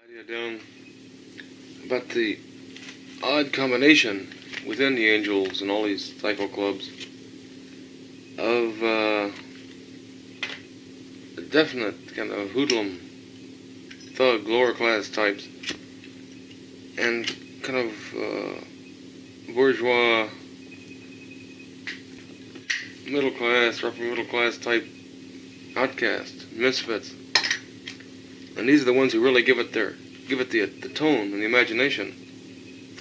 idea down about the odd combination within the Angels and all these cycle clubs of definite kind of hoodlum, thug, lower class types, and kind of bourgeois, middle class, upper middle class type outcast misfits. And these are the ones who really give it the tone and the imagination.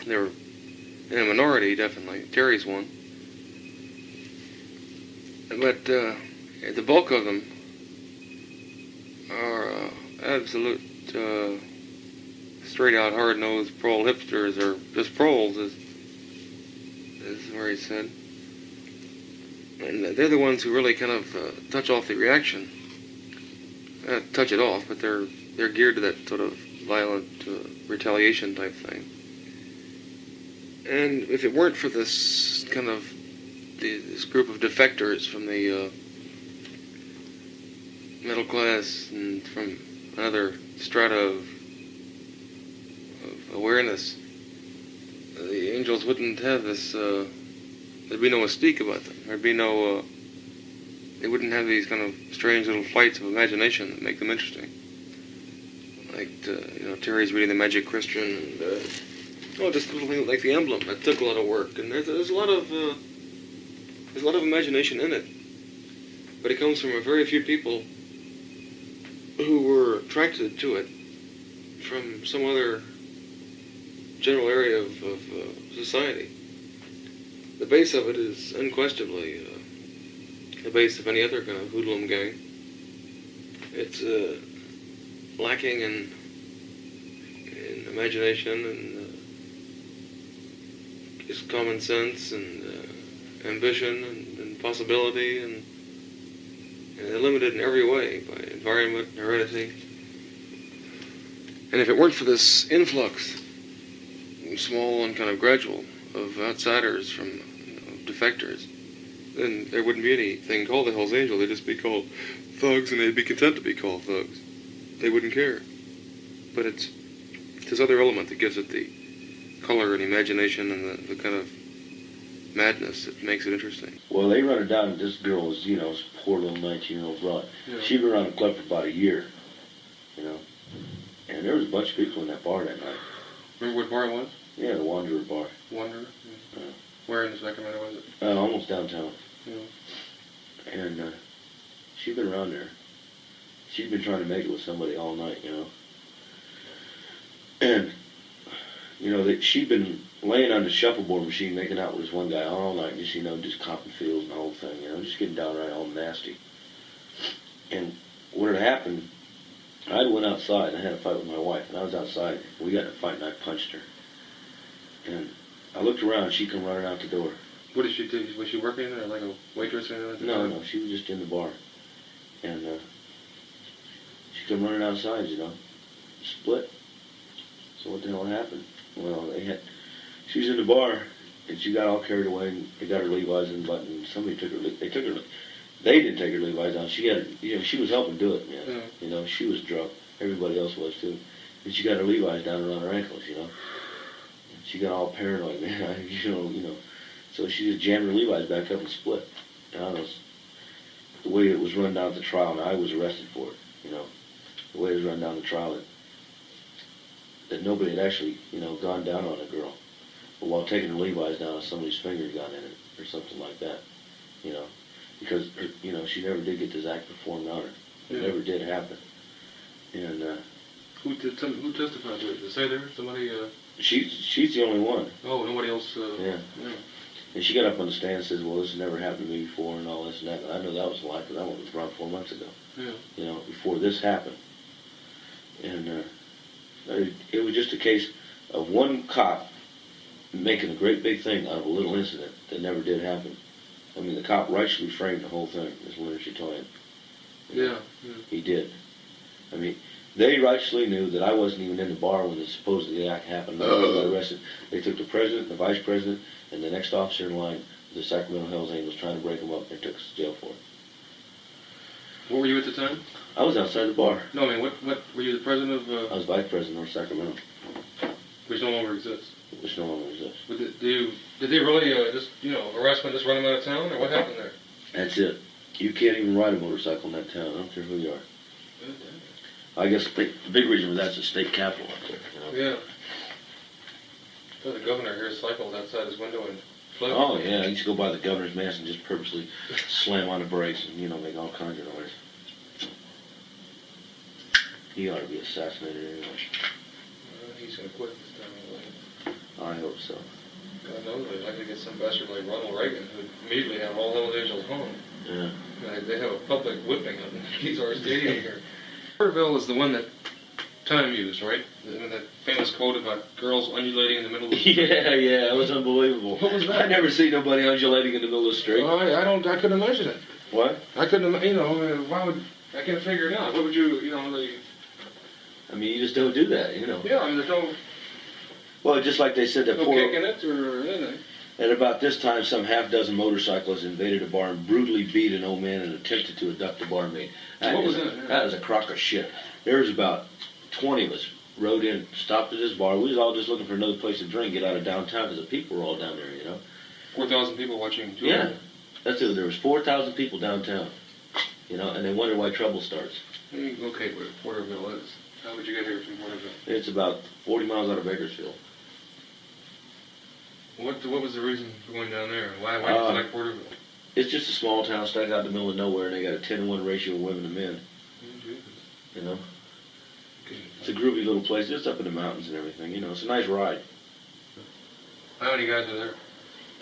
They're in a minority, definitely. Terry's one. But the bulk of them are absolute straight-out, hard-nosed prol hipsters, or just prols, as where he said. And they're the ones who really kind of touch off the reaction. Touch it off, but they're geared to that sort of violent retaliation type thing. And if it weren't for this kind of this group of defectors from the middle class and from another strata of awareness, the Angels wouldn't have this. There'd be no mystique about them. There'd be no. They wouldn't have these kind of strange little flights of imagination that make them interesting. Like Terry's reading the Magic Christian, and just little things like the emblem. That took a lot of work, and there's a lot of imagination in it. But it comes from a very few people who were attracted to it from some other general area of society. The base of it is unquestionably the base of any other kind of hoodlum gang. It's lacking in imagination and just common sense and ambition and possibility, and they're limited in every way by environment and heredity. And if it weren't for this influx, small and kind of gradual, of outsiders from defectors, then there wouldn't be anything called the Hells Angels. They'd just be called thugs, and they'd be content to be called thugs. They wouldn't care. But it's this other element that gives it the color and imagination and the kind of madness that makes it interesting. Well, they run it down. This girl was, this poor little 19-year-old broad. Yeah. She'd been around the club for about a year, and there was a bunch of people in that bar that night. Remember what bar it was? Yeah, the Wanderer bar. Wanderer? Yeah. Where in Sacramento was it? Almost downtown. Yeah. And she'd been around there. She'd been trying to make it with somebody all night, And, she'd been laying on the shuffleboard machine making out with this one guy all night, just copping feels and the whole thing, just getting downright all nasty. And what had happened, I went outside and I had a fight with my wife, and I was outside. We got in a fight and I punched her. And I looked around, she come running out the door. What did she do? Was she working there, like a waitress or anything? No, she was just in the bar. And she come running outside, split. So what the hell happened? Well, she was in the bar, and she got all carried away, and they got her Levi's unbuttoned. Somebody took her, they didn't take her Levi's down. She got, she was helping do it, man. Yeah. She was drunk. Everybody else was too. And she got her Levi's down around her ankles, She got all paranoid, man. So she just jammed her Levi's back up and split. And I was, the way it was run down at the trial, and I was arrested for it, The way it was run down the trial, that nobody had actually, gone down on a girl. But while taking her Levi's down, somebody's finger got in it, or something like that, Because, she never did get this act performed on her. It never did happen. And, Who testified to it? Did they say there? Somebody, She's the only one. Oh, nobody else, Yeah. And she got up on the stand and says, well, this has never happened to me before and all this and that. I know that was a lie because I went around 4 months ago. Yeah. Before this happened. And it was just a case of one cop making a great big thing out of a little incident that never did happen. I mean, the cop rightfully framed the whole thing, as Leonard Chitoyan. Yeah. He did. I mean, they rightfully knew that I wasn't even in the bar when the supposedly act happened. They got arrested. They took the president, the vice president, and the next officer in line, the Sacramento Hells Angels, trying to break them up, and took us to jail for it. What were you at the time? I was outside the bar. No, I mean, what were you the president of? I was vice president of North Sacramento, Which no longer exists. which no longer exists. Did they really just harassment just run them out of town, or what happened there? That's it. You can't even ride a motorcycle in that town. I don't care who you are. I guess the big reason for that's the state capital up there. Yeah. So the governor here cycled outside his window and fled. Oh yeah, I used to go by the governor's mansion and just purposely slam on the brakes and make all kinds of noise. He ought to be assassinated anyway. He's gonna quit this time anyway. I hope so. God knows, they'd like to get some bastard like Ronald Reagan who'd immediately have all Hell's Angels home. Yeah. They have a public whipping on Kezar Stadium here. Porterville is the one that Time used, right? That famous quote about girls undulating in the middle of the street. Yeah, it was unbelievable. What was that? I never seen nobody undulating in the middle of the street. Well, I couldn't imagine it. What? I couldn't, why would, I can't figure it out. What would you, I mean, you just don't do that, Yeah, I mean, there's no Well, just like they said that kick in it or anything. At about this time, some half-dozen motorcyclists invaded a bar and brutally beat an old man and attempted to abduct the barmaid. What was that? That was a crock of shit. There was about 20 of us rode in, stopped at this bar. We was all just looking for another place to drink, get out of downtown, because the people were all down there, 4,000 people watching. Yeah, that's it. There was 4,000 people downtown, and they wonder why trouble starts. Let me locate where Porterville is. How would you get here from Porterville? It's about 40 miles out of Bakersfield. What was the reason for going down there? Why did you select Porterville? It's just a small town stuck out in the middle of nowhere, and they got a 10-to-1 ratio of women to men. It's a groovy little place. It's up in the mountains and everything. It's a nice ride. How many guys are there?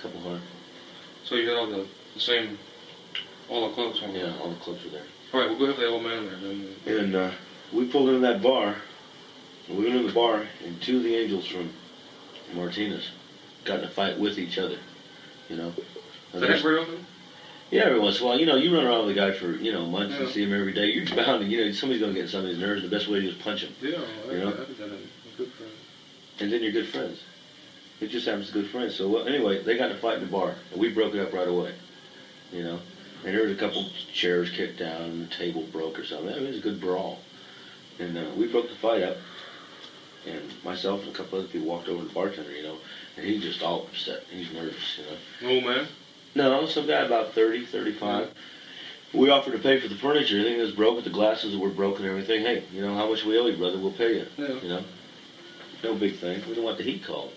Couple hundred. So you got all the same, all the clothes from Yeah, all the clubs were there. All right, we'll go after the old man there. And we pulled into that bar. We went in the bar, and two of the angels from Martinez got in a fight with each other. Is that very often? Yeah, every once in a while. You run around with a guy for, months and see him every day. You're bound to, somebody's going to get somebody's nerves. The best way to do is punch him. Yeah, I did that. Good friend. And then you're good friends. It just happens to good friends. So, anyway, they got in a fight in the bar, and we broke it up right away. And there was a couple chairs kicked down, and the table broke or something. It was a good brawl. And we broke the fight up, and myself and a couple other people walked over to the bartender, and he's just all upset. He's nervous, Old man? No, some guy about 30, 35. We offered to pay for the furniture. Everything was broke, the glasses that were broken and everything. Hey, how much we owe you, brother? We'll pay you. Yeah. No big thing. We don't want the heat called.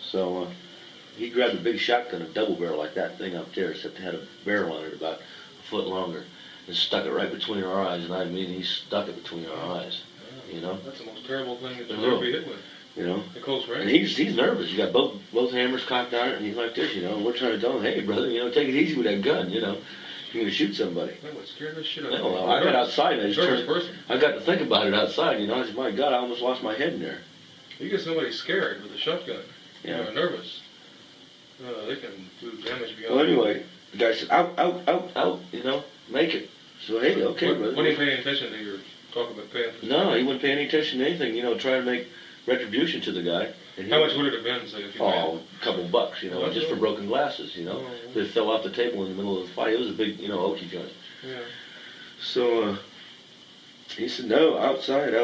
So he grabbed a big shotgun, a double barrel like that thing up there, except it had a barrel on it about a foot longer, and stuck it right between our eyes. And I mean, he stuck it between our eyes. That's the most terrible thing that you'll ever be hit with. The close range. And he's nervous. You got both hammers cocked on it, and he's like this, and we're trying to tell him, hey, brother, take it easy with that gun, you're going to shoot somebody. That would scare the shit out of me. Well, I got outside, I got to think about it outside, I said, my God, I almost lost my head in there. You get somebody scared with a shotgun, nervous, they can do damage beyond. Well, anyway, the guy said, out, make it. So, hey, okay, brother. What are you paying attention to your talk about paying? No, he wouldn't pay any attention to anything, trying to make retribution to the guy. How much would it have been, say, if you paid? A couple bucks, just for broken glasses, They fell off the table in the middle of the fight. It was a big, oaky joint. Yeah. So, he said, no, outside.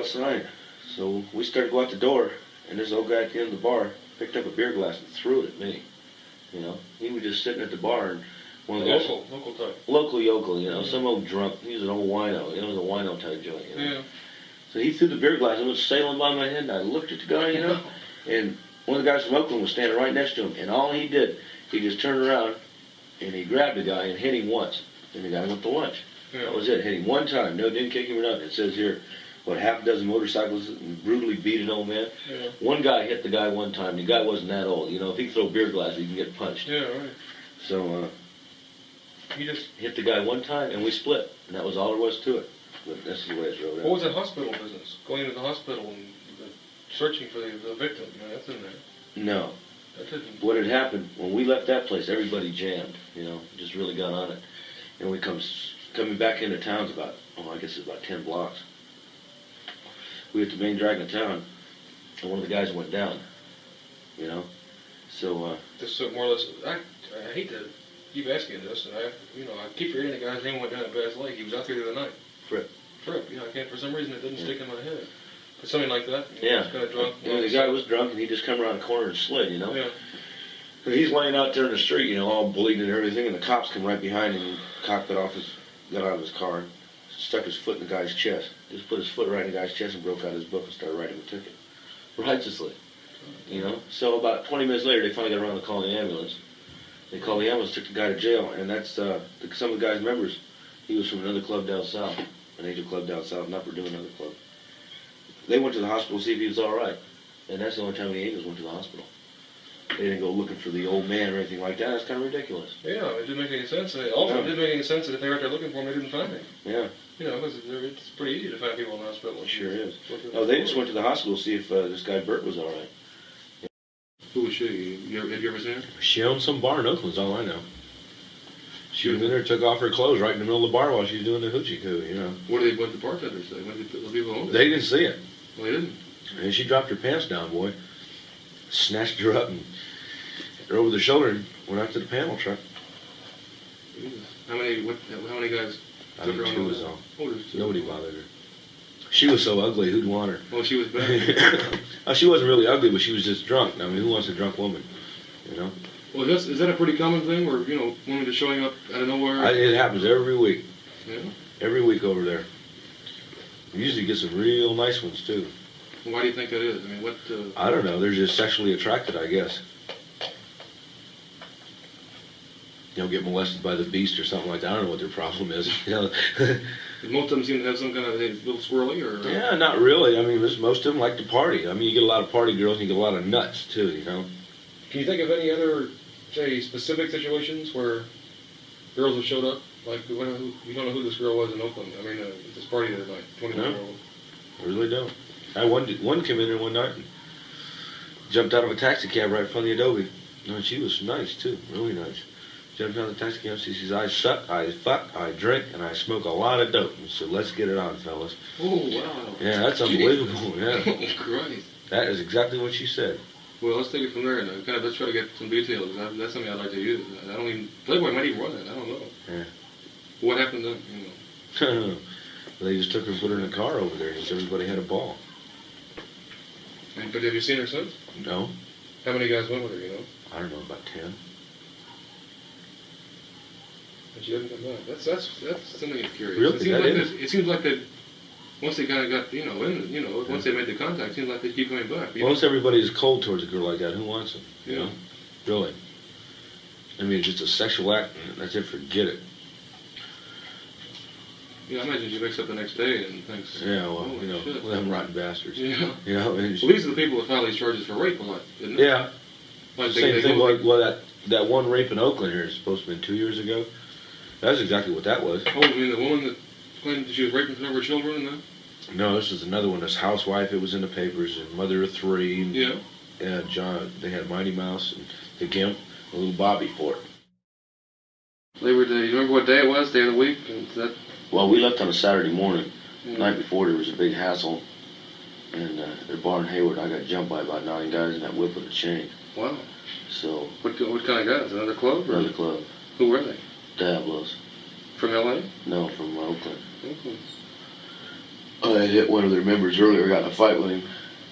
So we started to go out the door, and this old guy at the end of the bar picked up a beer glass and threw it at me. He was just sitting at the bar, and one of the Local type. Local yokel, some old drunk. He was an old wino. It was a wino type joint, Yeah. So he threw the beer glass and it was sailing by my head, and I looked at the guy, and one of the guys from Oakland was standing right next to him, and all he did, he just turned around, and he grabbed the guy and hit him once, and the guy went to lunch. Yeah. That was it. Hit him one time. No, didn't kick him or nothing. It says here, half a dozen motorcyclists brutally beat an old man. Yeah. One guy hit the guy one time. The guy wasn't that old. If he could throw beer glasses, he can get punched. Yeah, right. So he just hit the guy one time, and we split, and that was all there was to it. But that's the way it's wrote out. What was that hospital business? Going into the hospital and searching for the victim. That's in there. No. That didn't. What had happened, when we left that place, everybody jammed, just really got on it. And we coming back into town's about, I guess it's about 10 blocks. We hit the main drag of town, and one of the guys went down, So, just so more or less, I hate to keep asking this, and I keep forgetting the guy's name went down at Bass Lake. He was out there the other night. Fripp. I can't, for some reason it didn't stick in my head. But something like that. Yeah. Kind of drunk. Yeah, the guy was drunk, and he just come around the corner and slid, Yeah. And he's laying out there in the street, all bleeding and everything, and the cops come right behind him, and the cop got out of his car, stuck his foot in the guy's chest, just put his foot right in the guy's chest and broke out his book and started writing a ticket. Righteously. So about 20 minutes later, they finally got around to calling the ambulance. They called the ambulance, took the guy to jail, and that's some of the guy's members. He was from another club down south, an Angel club down south, not Purdue, another club. They went to the hospital to see if he was all right, and that's the only time the Angels went to the hospital. They didn't go looking for the old man or anything like that. That's kind of ridiculous. Yeah, it didn't make any sense. Also, it didn't make any sense that if they were out there looking for him, they didn't find him. Yeah. Because it's pretty easy to find people in the hospital. It sure is. No, they just went to the hospital to see if this guy Bert was all right. Who was she? Have you ever seen her? She owned some bar in Oakland's all I know. She was in there, took off her clothes right in the middle of the bar while she was doing the hoochie coo, What did the bartenders say? What did the people own it? They didn't see it. Well, they didn't. And she dropped her pants down, boy. Snatched her up and hit her over the shoulder and went out to the panel truck. Jesus. How many guys I took think her on? two was all. Oh, there's two. Nobody bothered her. She was so ugly, who'd want her? Well, she was bad. She wasn't really ugly, but she was just drunk. I mean, who wants a drunk woman, Well, is that a pretty common thing where, women just showing up out of nowhere? It happens every week. Yeah? Every week over there. You usually get some real nice ones, too. Why do you think that is? I mean, what... I don't know. They're just sexually attracted, I guess. Get molested by the beast or something like that. I don't know what their problem is. Most of them seem to have some kind of a little swirly, or... Yeah, not really. I mean, most of them like to party. I mean, you get a lot of party girls and you get a lot of nuts, too, Can you think of any other, say, specific situations where girls have showed up? Like, you don't know who this girl was in Oakland. I mean, at this party the other night, 21-year-old. I really don't. I one came in there one night and jumped out of a taxi cab right in front of the Adobe. No, she was nice, too. Really nice. Jumped out of the taxi cab. She says, I suck, I fuck, I drink, and I smoke a lot of dope. So let's get it on, fellas. Oh, wow. Yeah, that's unbelievable. Yeah. Oh, Christ. That is exactly what she said. Well, let's take it from there and let's try to get some details. That's something I'd like to use. I don't even... Playboy might even run it. I don't know. Yeah. What happened then, They just took her and put her in a car over there and everybody had a ball. But have you seen her since? No. How many guys went with her, I don't know, about 10. And she hasn't come back. That's something that's curious. Really? It seems like that once they kind of got, once they made the contact, it seems like they keep coming back. Most everybody is cold towards a girl like that. Who wants them? Yeah. Really. I mean, it's just a sexual act. That's it. Forget it. Yeah, I imagine she wakes up the next day and thinks, yeah, well, shit. them rotten bastards. Yeah. Well, these are the people that file these charges for rape a lot, isn't it? Yeah. Like Same thing. That one rape in Oakland here is supposed to have been 2 years ago. That's exactly what that was. Oh, you mean the woman that claimed that she was raping some of her children and that? No, this is another one. This housewife. It was in the papers. And mother of 3. And, yeah. Yeah, John. They had Mighty Mouse and the Gimp, and little Bobby for it. Labor Day. You remember what day it was? Day of the week? Well, we left on a Saturday morning. The night before, there was a big hassle. And at a bar in Hayward, I got jumped by about 9 guys in that whip with a chain. Wow. So. What kind of guys? Another club? Or? Another club. Who were they? Diablos. From L.A.? No, from Oakland. Okay. I hit one of their members earlier, got in a fight with him,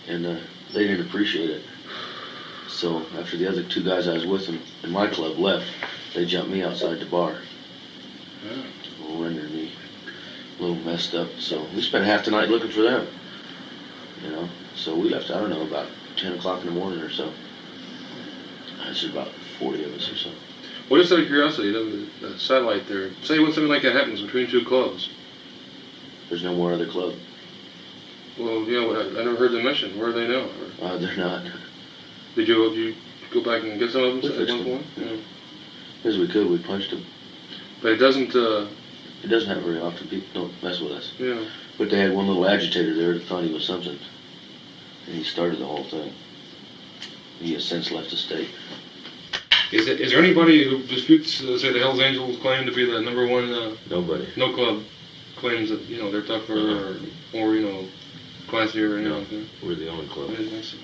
and they didn't appreciate it. So after the other 2 guys I was with in my club left, they jumped me outside the bar. Yeah. Rendered me a little messed up. So we spent half the night looking for them. So we left, I don't know, about 10 o'clock in the morning or so. That's about 40 of us or so. Well, just out of curiosity, the satellite there, say when something like that happens between 2 clubs. There's no more other club. Well, I never heard them mentioned. Where are they now? They're not. Did you go back and get some of them at one point? Yeah. As we could, we punched them. But it doesn't... It doesn't happen very often. People don't mess with us. Yeah. But they had one little agitator there that thought he was something. And he started the whole thing. He has since left the state. Is there anybody who disputes, say, the Hells Angels claim to be the number one... Nobody. No club claims that, they're tougher or classier or anything? We're the only club. I didn't think so.